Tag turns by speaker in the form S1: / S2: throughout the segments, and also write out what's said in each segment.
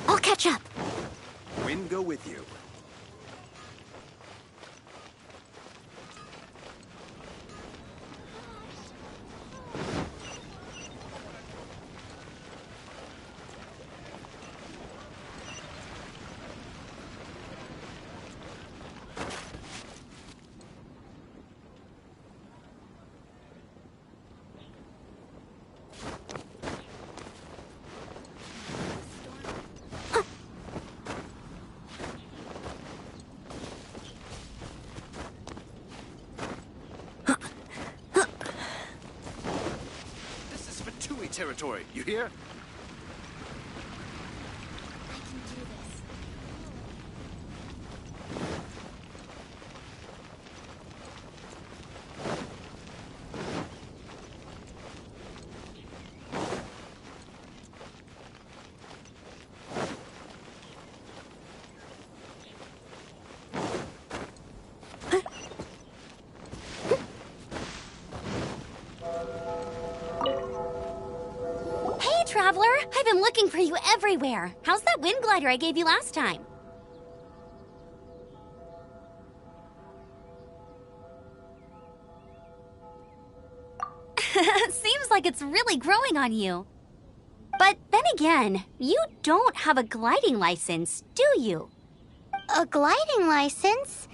S1: I'll catch up.
S2: Wind go with you. Territory, you hear?
S1: I can do this. Traveler, I've been looking for you everywhere. How's that wind glider I gave you last time? Seems like it's really growing on you. But then again, you don't have a gliding license, do you? A gliding license?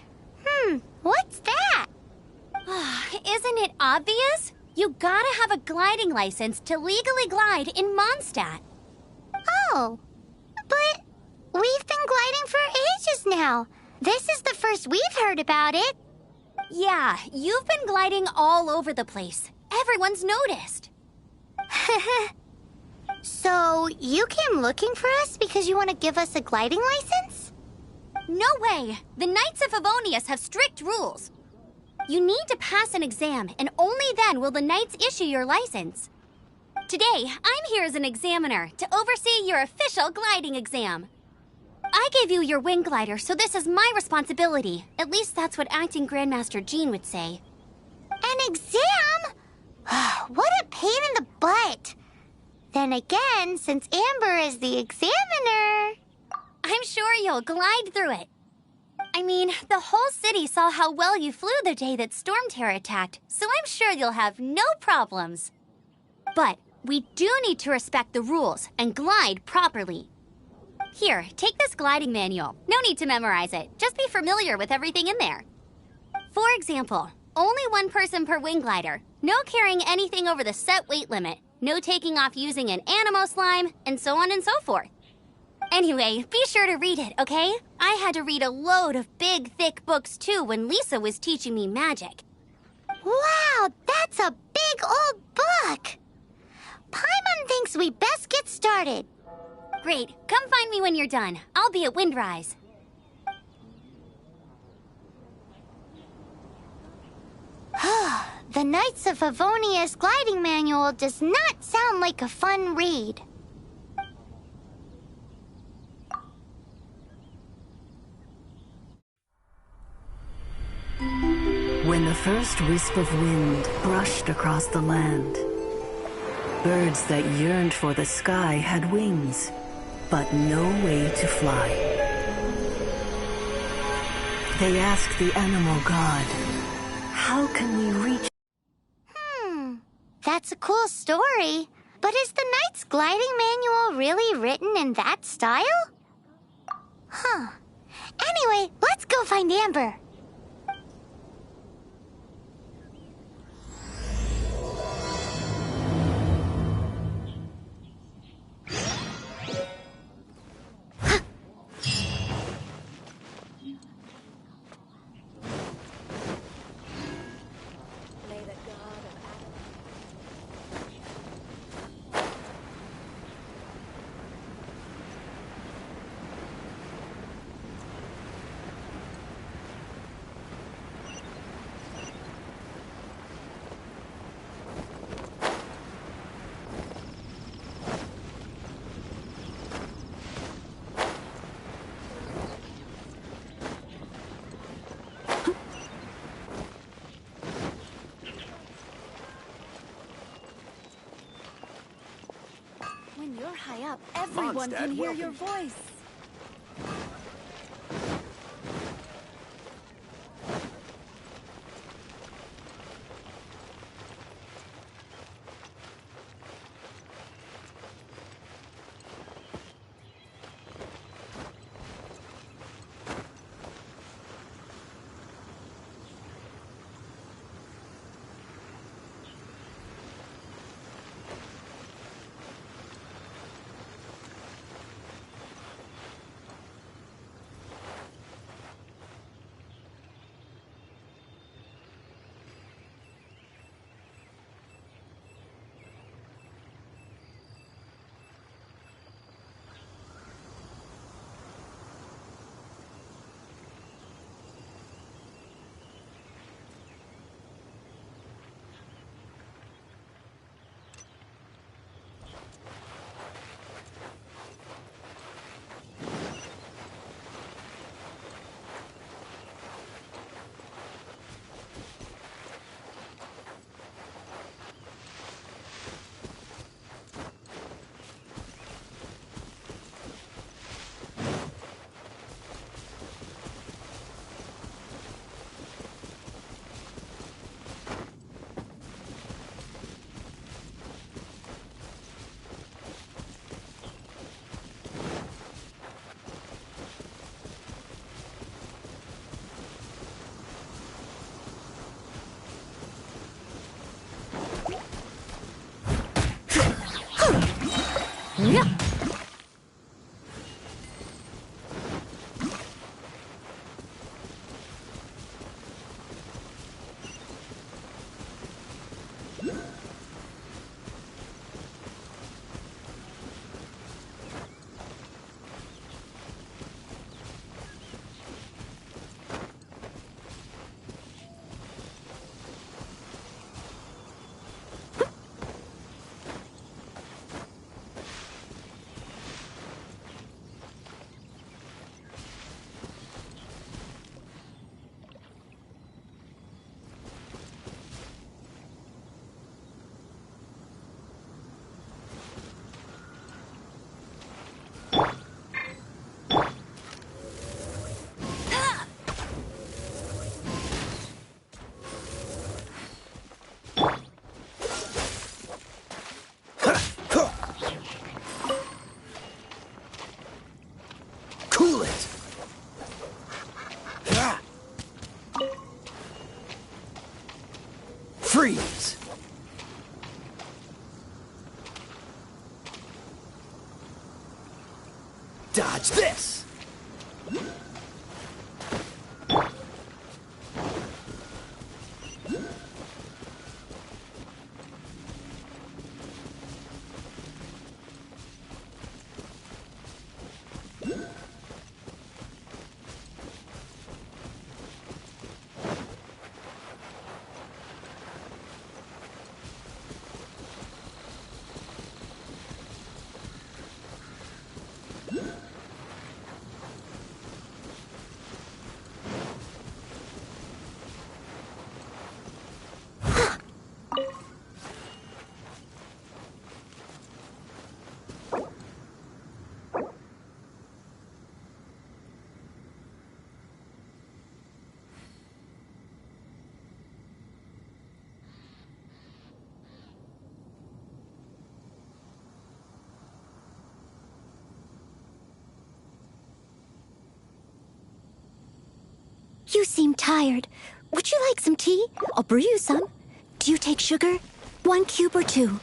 S1: What's that? Isn't it obvious? You gotta have a gliding license to legally glide in Mondstadt. Oh, but we've been gliding for ages now. This is the first we've heard about it. Yeah, you've been gliding all over the place. Everyone's noticed. So, you came looking for us because you want to give us a gliding license? No way! The Knights of Favonius have strict rules. You need to pass an exam, and only then will the Knights issue your license. Today, I'm here as an examiner to oversee your official gliding exam. I gave you your wing glider, so this is my responsibility. At least that's what Acting Grandmaster Jean would say. An exam? What a pain in the butt. Then again, since Amber is the examiner... I'm sure you'll glide through it. I mean, the whole city saw how well you flew the day that Storm Terror attacked, so I'm sure you'll have no problems. But we do need to respect the rules and glide properly. Here, take this gliding manual. No need to memorize it. Just be familiar with everything in there. For example, only one person per wing glider. No carrying anything over the set weight limit. No taking off using an animo slime, and so on and so forth. Anyway, be sure to read it, okay? I had to read a load of big, thick books too when Lisa was teaching me magic. Wow, that's a big old book! Paimon thinks we best get started. Great, come find me when you're done. I'll be at Windrise. The Knights of Favonius gliding manual does not sound like a fun read.
S3: When the first wisp of wind brushed across the land, birds that yearned for the sky had wings, but no way to fly. They asked the animal god, "How can we reach?"
S1: That's a cool story. But is the Knight's gliding manual really written in that style? Anyway, let's go find Amber.
S4: When you're high up, everyone
S2: Mondstadt,
S4: can hear
S2: welcome.
S4: your voice.
S2: Cool it! Ah. Freeze! Dodge this!
S1: You seem tired. Would you like some tea? I'll brew you some. Do you take sugar? 1 cube or 2?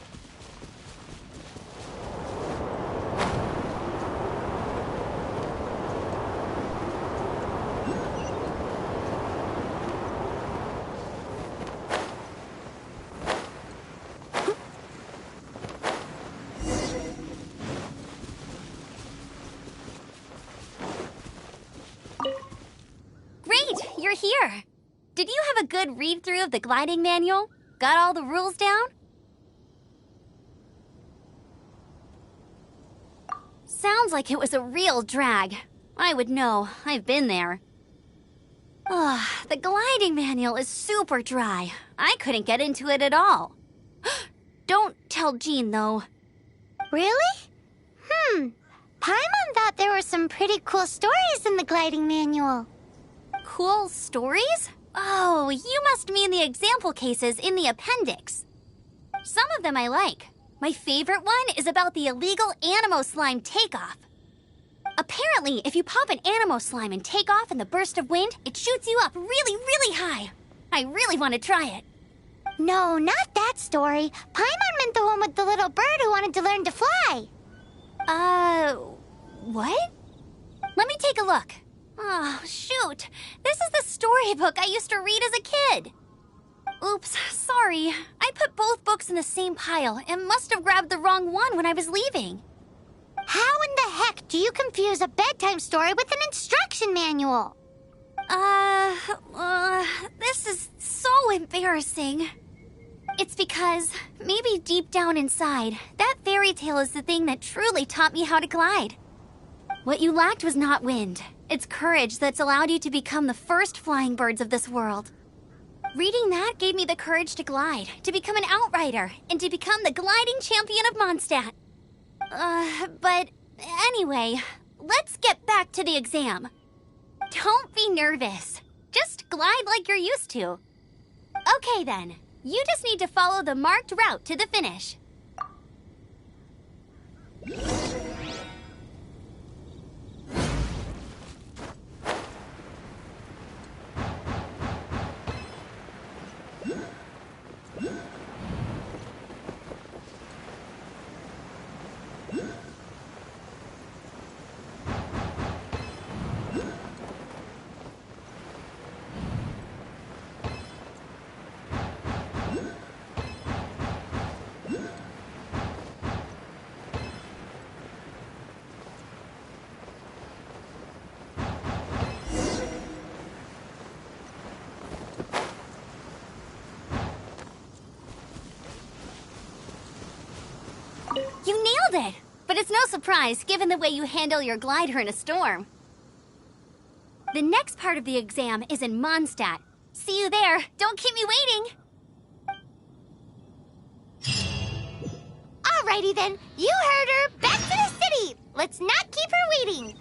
S1: You're here. Did you have a good read-through of the gliding manual? Got all the rules down? Sounds like it was a real drag. I would know. I've been there. The gliding manual is super dry. I couldn't get into it at all. Don't tell Jean, though.
S5: Really?
S1: thought there were some pretty cool stories in the gliding manual. Cool stories? Oh, you must mean the example cases in the appendix. Some of them I like. My favorite one is about the illegal Animo Slime takeoff. Apparently, if you pop an Animo Slime and take off in the burst of wind, it shoots you up really, really high. I really want to try it. No, not that story. Paimon meant the one with the little bird who wanted to learn to fly. What? Let me take a look. Oh, shoot. This is the storybook I used to read as a kid. Oops, sorry. I put both books in the same pile and must have grabbed the wrong one when I was leaving. How in the heck do you confuse a bedtime story with an instruction manual? This is so embarrassing. It's because, maybe deep down inside, that fairy tale is the thing that truly taught me how to glide. What you lacked was not wind. It's courage that's allowed you to become the first flying birds of this world. Reading that gave me the courage to glide, to become an outrider, and to become the gliding champion of Mondstadt. But anyway, let's get back to the exam. Don't be nervous. Just glide like you're used to. Okay then, you just need to follow the marked route to the finish. You nailed it! But it's no surprise, given the way you handle your glider in a storm. The next part of the exam is in Mondstadt. See you there. Don't keep me waiting! Alrighty then. You heard her. Back to the city! Let's not keep her waiting!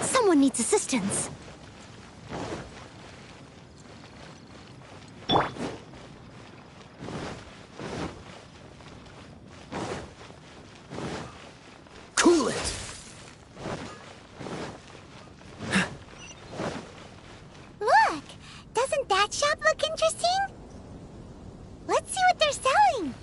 S1: Someone needs assistance. pet shop look interesting? Let's see what they're selling.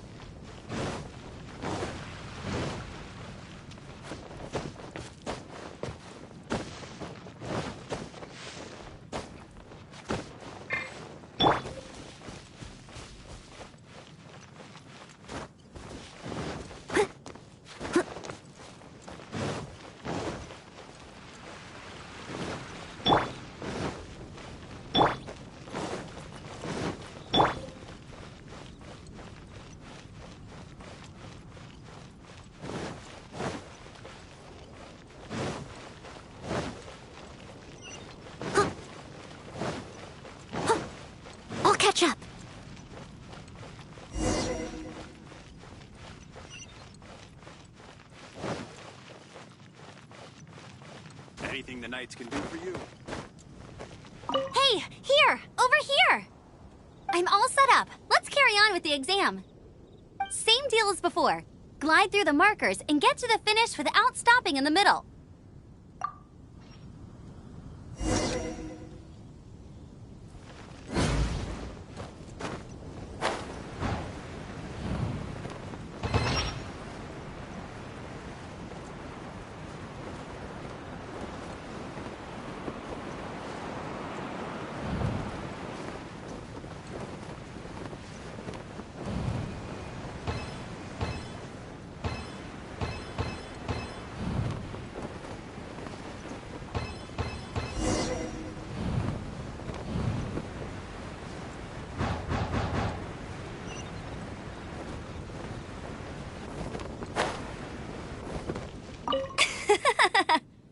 S1: Catch up.
S2: Anything the Knights can do for you?
S1: Hey, here! Over here! I'm all set up. Let's carry on with the exam. Same deal as before. Glide through the markers and get to the finish without stopping in the middle.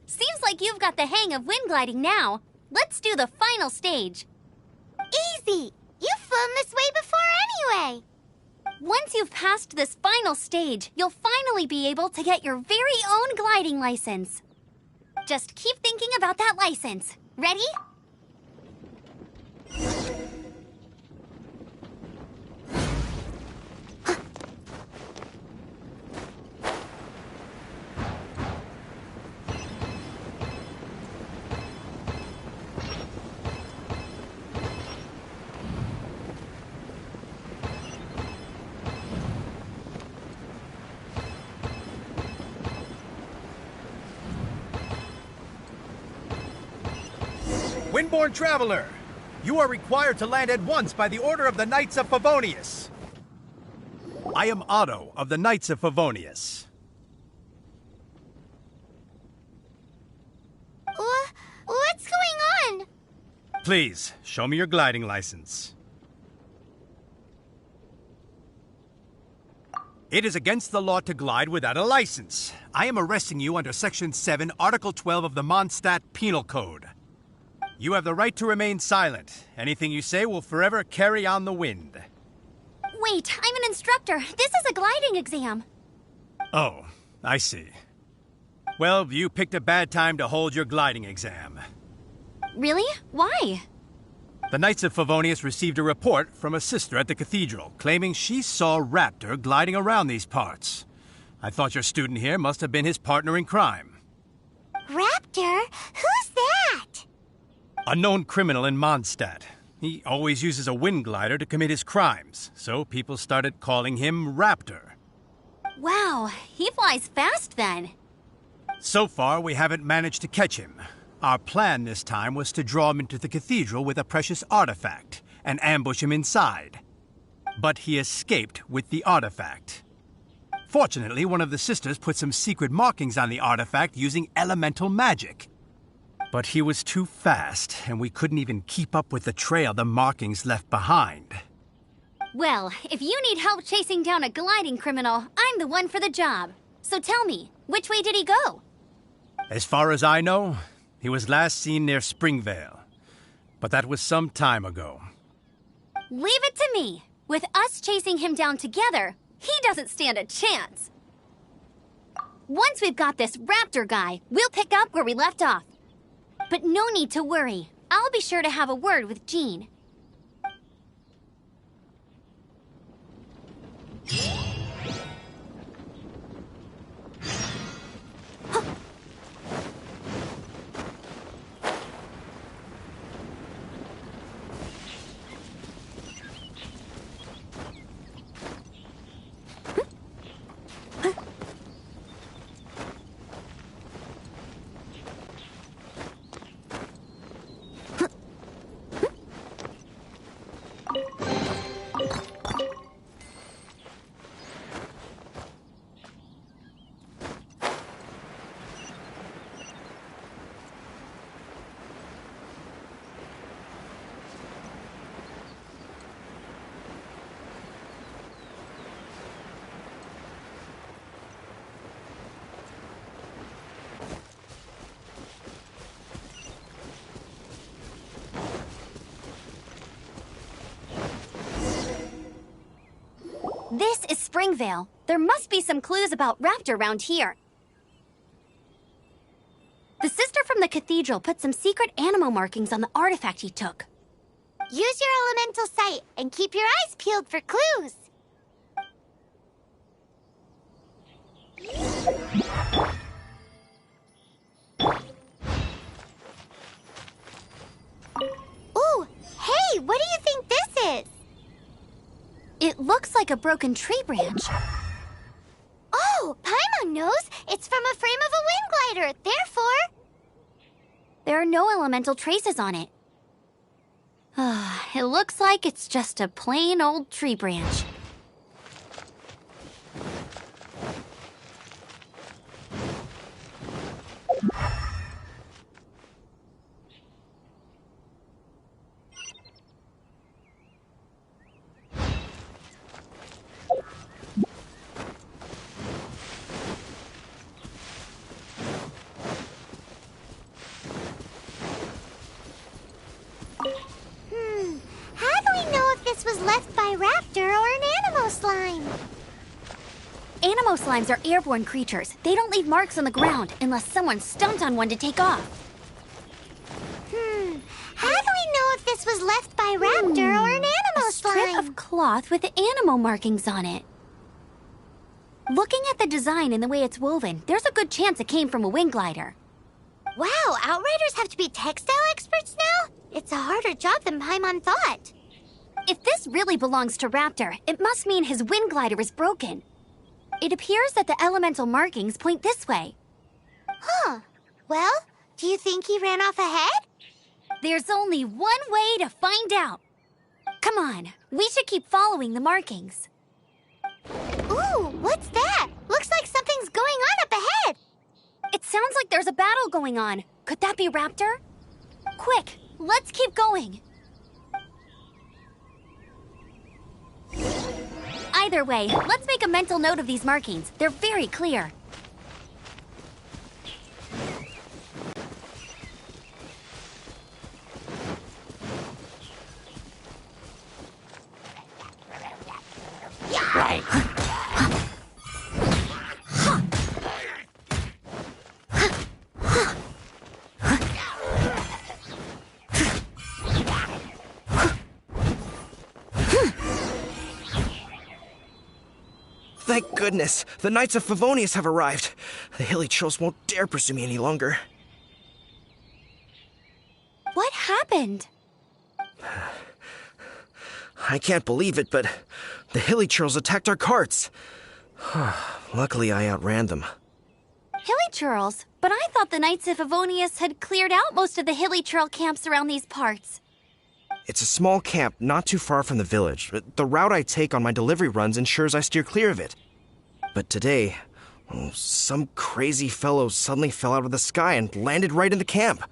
S1: Seems like you've got the hang of wind gliding now. Let's do the final stage. Easy! You've flown this way before anyway! Once you've passed this final stage, you'll finally be able to get your very own gliding license. Just keep thinking about that license. Ready?
S4: Windborne Traveler, you are required to land at once by the order of the Knights of Favonius. I am Otto of the Knights of Favonius.
S1: What's going on?
S4: Please, show me your gliding license. It is against the law to glide without a license. I am arresting you under Section 7, Article 12 of the Mondstadt Penal Code. You have the right to remain silent. Anything you say will forever carry on the wind.
S1: Wait, I'm an instructor. This is a gliding exam.
S4: Oh, I see. Well, you picked a bad time to hold your gliding exam.
S1: Really? Why?
S4: The Knights of Favonius received a report from a sister at the cathedral claiming she saw Raptor gliding around these parts. I thought your student here must have been his partner in crime.
S1: Raptor? Who's that?
S4: A known criminal in Mondstadt. He always uses a wind glider to commit his crimes, so people started calling him Raptor.
S1: Wow, he flies fast then.
S4: So far, we haven't managed to catch him. Our plan this time was to draw him into the cathedral with a precious artifact and ambush him inside. But he escaped with the artifact. Fortunately, one of the sisters put some secret markings on the artifact using elemental magic. But he was too fast, and we couldn't even keep up with the trail the markings left behind.
S1: Well, if you need help chasing down a gliding criminal, I'm the one for the job. So tell me, which way did he go?
S4: As far as I know, he was last seen near Springvale. But that was some time ago.
S1: Leave it to me. With us chasing him down together, he doesn't stand a chance. Once we've got this Raptor guy, we'll pick up where we left off. But no need to worry. I'll be sure to have a word with Jean. Springvale. There must be some clues about Raptor around here. The sister from the cathedral put some secret animal markings on the artifact he took.
S5: Use your elemental sight and keep your eyes peeled for clues. Ooh, hey, what do you think this is?
S1: It looks like a broken tree branch.
S5: Oh, Paimon knows. It's from a frame of a wind glider, therefore...
S1: There are no elemental traces on it. It looks like it's just a plain old tree branch.
S5: How do we know if this was left by Raptor or an animal slime?
S1: Animal slimes are airborne creatures. They don't leave marks on the ground unless someone stomped on one to take off.
S5: How do we know if this was left by Raptor or an animal
S1: A strip
S5: slime?
S1: of cloth with animal markings on it. Looking at the design and the way it's woven, there's a good chance it came from a wind glider.
S5: Wow, Outriders have to be textile experts now? It's a harder job than Paimon thought.
S1: If this really belongs to Raptor, it must mean his wind glider is broken. It appears that the elemental markings point this way.
S5: Huh. Well, do you think he ran off ahead?
S1: There's only one way to find out. Come on, we should keep following the markings.
S5: Ooh, what's that? Looks like something's going on up ahead.
S1: It sounds like there's a battle going on. Could that be Raptor? Quick, let's keep going. Either way, let's make a mental note of these markings. They're very clear.
S6: Thank goodness! The Knights of Favonius have arrived! The hilly trolls won't dare pursue me any longer.
S1: What happened?
S6: I can't believe it, but the hilly trolls attacked our carts. Luckily, I outran them.
S1: Hilly churls? But I thought the Knights of Favonius had cleared out most of the hilly churl camps around these parts.
S6: It's a small camp not too far from the village. The route I take on my delivery runs ensures I steer clear of it. But today, some crazy fellow suddenly fell out of the sky and landed right in the camp.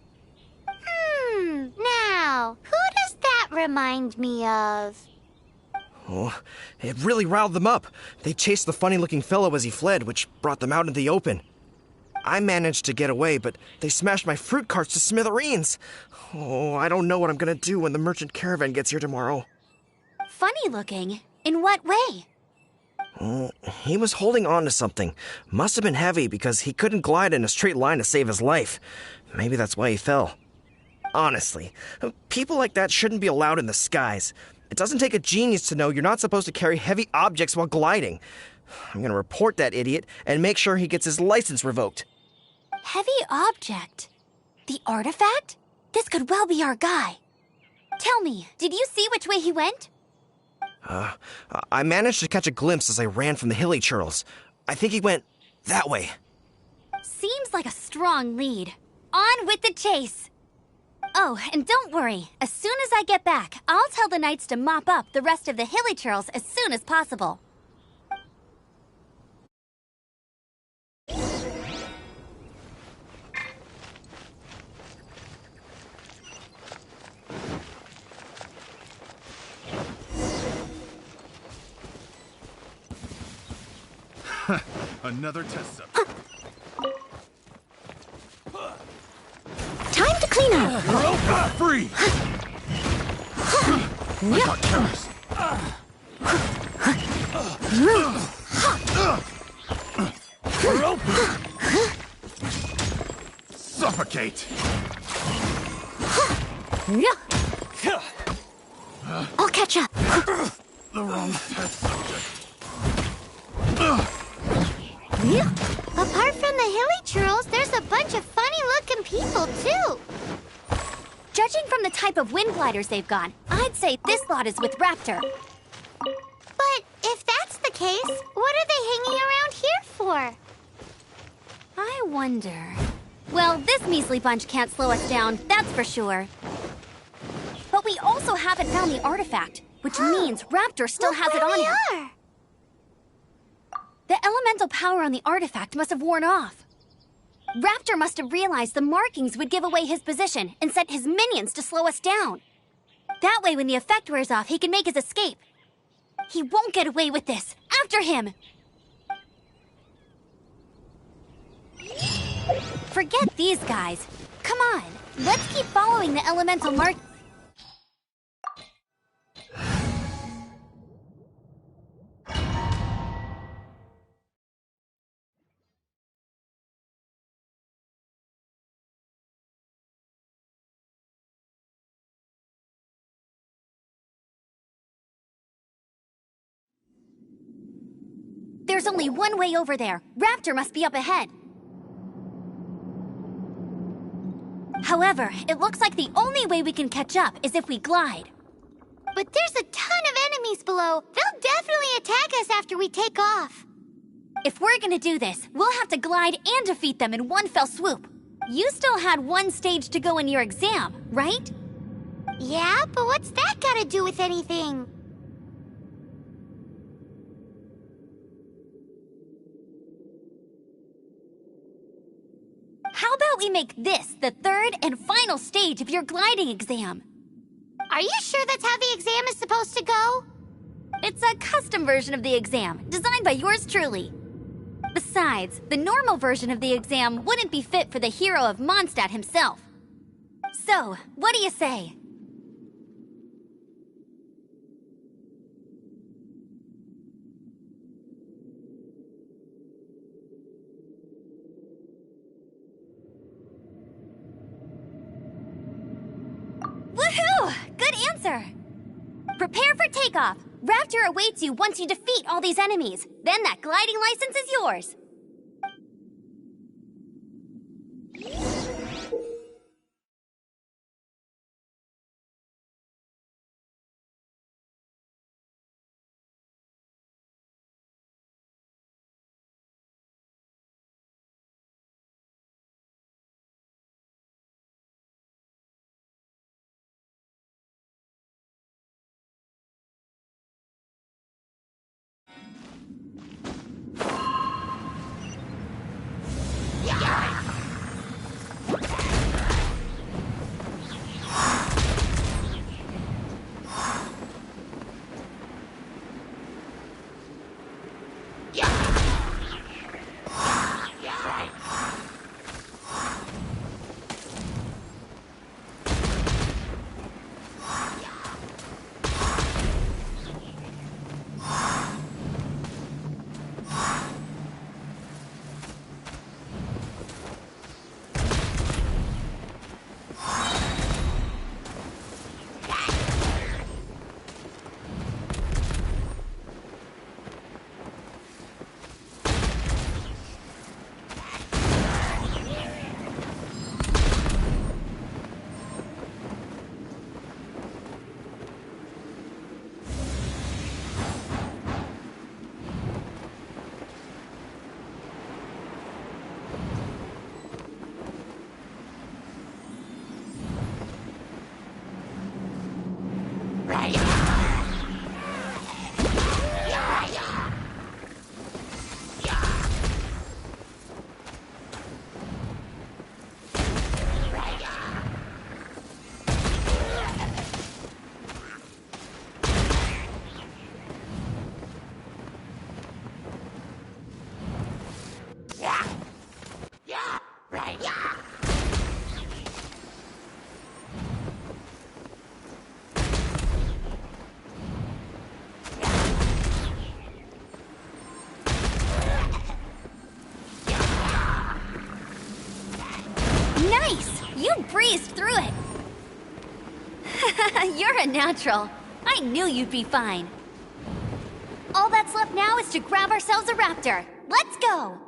S5: Now, who does that remind me of?
S6: Oh, it really riled them up. They chased the funny-looking fellow as he fled, which brought them out into the open. I managed to get away, but they smashed my fruit carts to smithereens. Oh, I don't know what I'm gonna do when the merchant caravan gets here tomorrow.
S1: Funny looking? In what way?
S6: He was holding on to something. Must have been heavy because he couldn't glide in a straight line to save his life. Maybe that's why he fell. Honestly, people like that shouldn't be allowed in the skies. It doesn't take a genius to know you're not supposed to carry heavy objects while gliding. I'm gonna report that idiot and make sure he gets his license revoked.
S1: Heavy object? The artifact? This could well be our guy. Tell me, did you see which way he went?
S6: I managed to catch a glimpse as I ran from the hilly churls. I think he went that way.
S1: Seems like a strong lead. On with the chase! Oh, and don't worry. As soon as I get back, I'll tell the knights to mop up the rest of the hilly churls as soon as possible.
S2: Another test subject.
S1: Time to clean up!
S2: Free! I got terrorists. Suffocate!
S1: I'll catch up.
S2: The wrong test subject.
S5: Apart from the hilly churls, there's a bunch of funny-looking people, too.
S1: Judging from the type of wind gliders they've got, I'd say this lot is with Raptor.
S5: But if that's the case, what are they hanging around here for?
S1: I wonder... Well, this measly bunch can't slow us down, that's for sure. But we also haven't found the artifact, which means Raptor still has it on him.
S5: Are.
S1: The elemental power on the artifact must have worn off. Raptor must have realized the markings would give away his position and sent his minions to slow us down. That way, when the effect wears off, he can make his escape. He won't get away with this. After him! Forget these guys. Come on, let's keep following the elemental mark. There's only one way over there. Raptor must be up ahead. However, it looks like the only way we can catch up is if we glide.
S5: But there's a ton of enemies below. They'll definitely attack us after we take off.
S1: If we're gonna do this, we'll have to glide and defeat them in one fell swoop. You still had one stage to go in your exam, right?
S5: Yeah, but what's that got to do with anything?
S1: How about we make this the third and final stage of your gliding exam?
S5: Are you sure that's how the exam is supposed to go?
S1: It's a custom version of the exam, designed by yours truly. Besides, the normal version of the exam wouldn't be fit for the hero of Mondstadt himself. So, what do you say? Woohoo! Good answer! Prepare for takeoff. Raptor awaits you once you defeat all these enemies. Then that gliding license is yours. You're a natural. I knew you'd be fine. All that's left now is to grab ourselves a raptor. Let's go!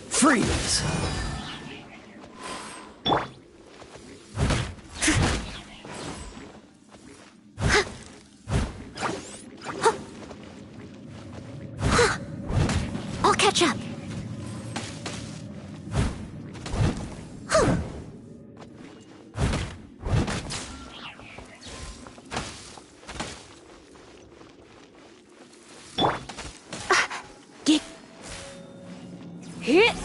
S6: Freeze!
S5: I'll catch up. Get hit.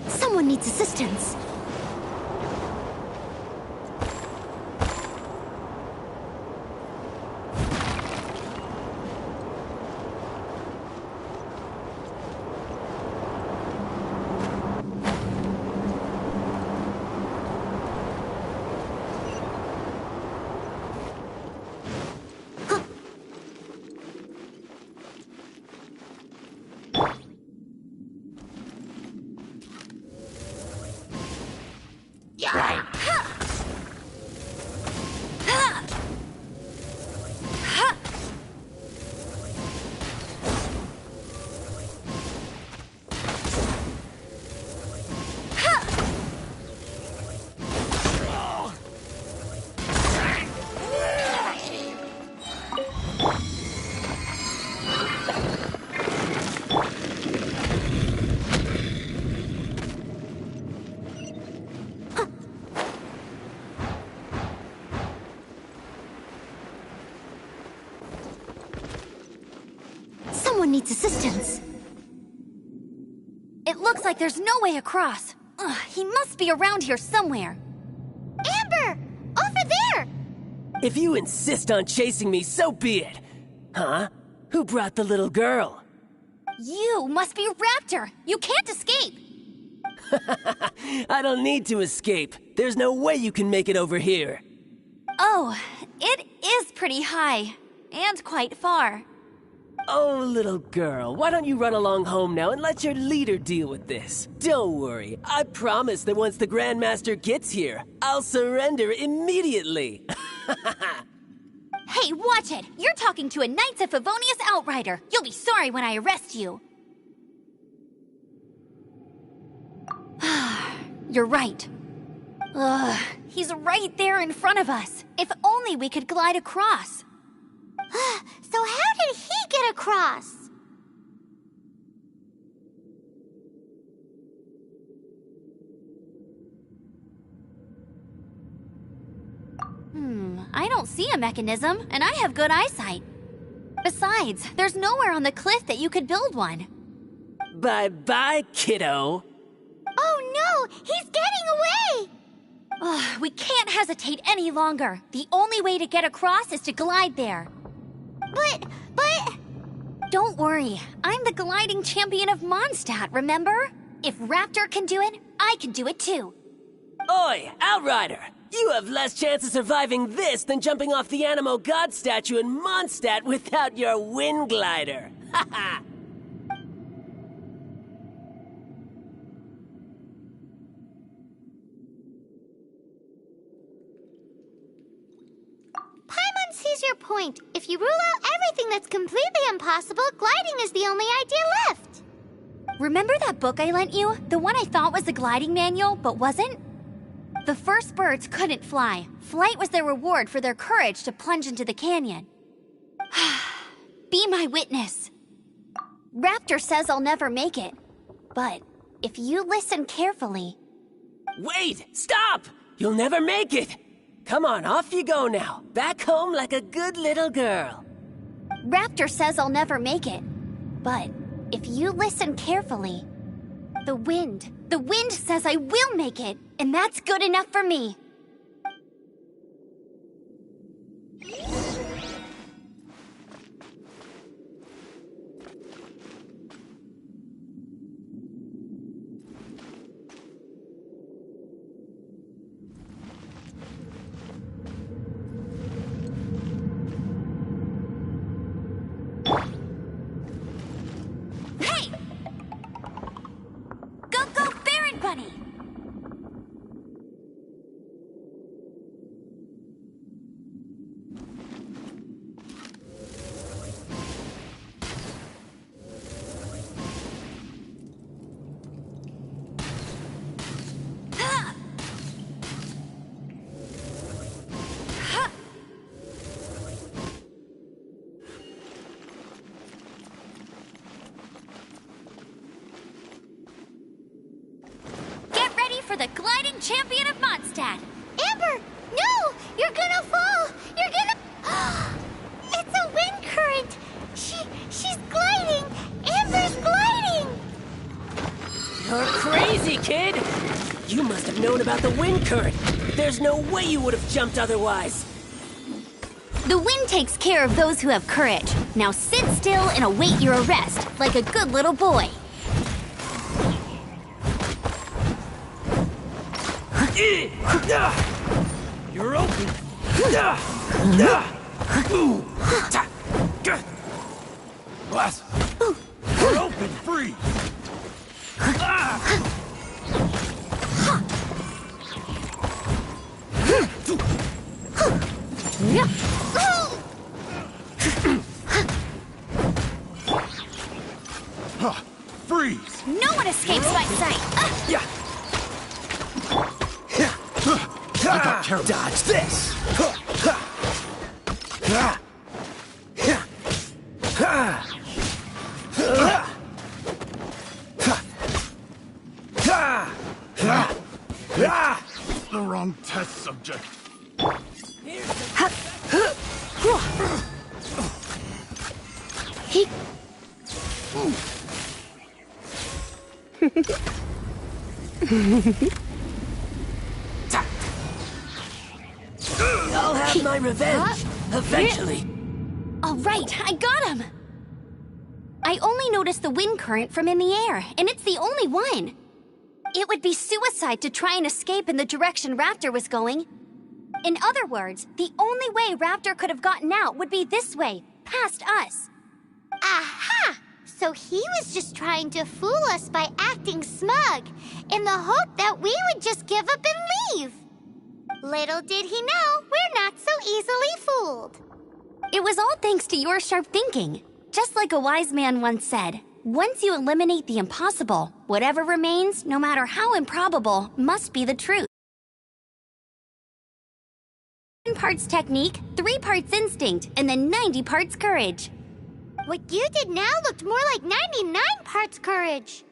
S5: Someone needs assistance.
S1: needs assistance. It looks like there's no way across. Ugh, he must be around here somewhere.
S5: Amber! Over there!
S7: If you insist on chasing me, so be it. Huh? Who brought the little girl?
S1: You must be Raptor! You can't escape!
S7: I don't need to escape. There's no way you can make it over here.
S1: Oh, it is pretty high. And quite far.
S7: Oh, little girl, why don't you run along home now and let your leader deal with this? Don't worry, I promise that once the Grandmaster gets here, I'll surrender immediately.
S1: Hey, watch it! You're talking to a Knights of Favonius outrider. You'll be sorry when I arrest you. You're right. Ugh, he's right there in front of us. If only we could glide across.
S5: So how did he get across?
S1: I don't see a mechanism, and I have good eyesight. Besides, there's nowhere on the cliff that you could build one.
S7: Bye-bye, kiddo.
S5: Oh no! He's getting away!
S1: Ugh, we can't hesitate any longer. The only way to get across is to glide there.
S5: But...
S1: Don't worry, I'm the gliding champion of Mondstadt, remember? If Raptor can do it, I can do it too.
S7: Oi, Outrider! You have less chance of surviving this than jumping off the Animo God statue in Mondstadt without your wind glider. Haha!
S5: Paimon sees your point. If you rule out everything that's completely impossible, gliding is the only idea left.
S1: Remember that book I lent you? The one I thought was the gliding manual, but wasn't? The first birds couldn't fly. Flight was their reward for their courage to plunge into the canyon. Be my witness. Raptor says I'll never make it. But if you listen carefully...
S7: Wait! Stop! You'll never make it! Come on, off you go now. Back home like a good little girl.
S1: Raptor says I'll never make it. But if you listen carefully... The wind says I will make it, and that's good enough for me. Hey! Go, Baron Bunny! For the gliding champion of Mondstadt.
S5: Amber! No! You're gonna fall! You're gonna... It's a wind current! She's gliding! Amber's gliding!
S7: You're crazy, kid! You must have known about the wind current. There's no way you would have jumped otherwise.
S1: The wind takes care of those who have courage. Now sit still and await your arrest, like a good little boy.
S2: You're open. Blast. You're open. Freeze. Freeze.
S1: No one escapes my sight.
S2: Yeah.
S6: Dodge this!
S2: The wrong test subject.
S7: I'll have my revenge, eventually.
S1: All right, I got him! I only noticed the wind current from in the air, and it's the only one. It would be suicide to try and escape in the direction Raptor was going. In other words, the only way Raptor could have gotten out would be this way, past us.
S5: Aha! So he was just trying to fool us by acting smug, in the hope that we would just give up and leave. Little did he know, we're not so easily fooled.
S1: It was all thanks to your sharp thinking. Just like a wise man once said, once you eliminate the impossible, whatever remains, no matter how improbable, must be the truth. 10 parts technique, 3 parts instinct, and then 90 parts courage.
S5: What you did now looked more like 99 parts courage.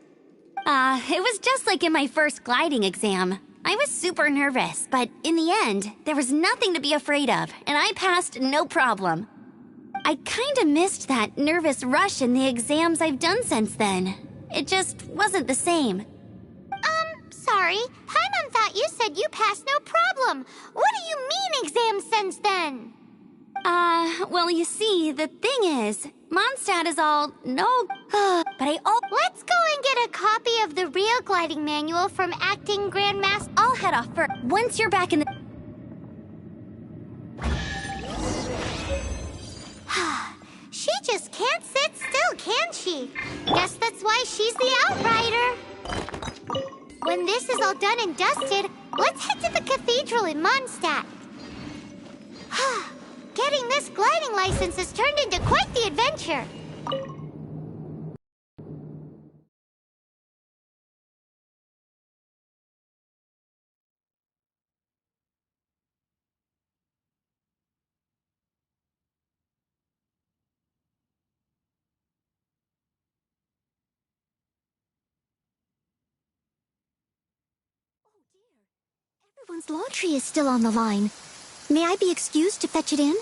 S1: It was just like in my first gliding exam. I was super nervous, but in the end, there was nothing to be afraid of, and I passed no problem. I kinda missed that nervous rush in the exams I've done since then. It just wasn't the same.
S5: Sorry. Paimon thought you said you passed no problem. What do you mean exam since then?
S1: Well, you see, the thing is, Mondstadt is all but
S5: Let's go and get a copy of the real gliding manual from Acting Grandmaster.
S1: I'll head off first. Once you're back in the...
S5: She just can't sit still, can she? Guess that's why she's the outrider. When this is all done and dusted, let's head to the cathedral in Mondstadt. Getting this gliding license has turned into quite the adventure.
S1: Everyone's laundry is still on the line. May I be excused to fetch it in?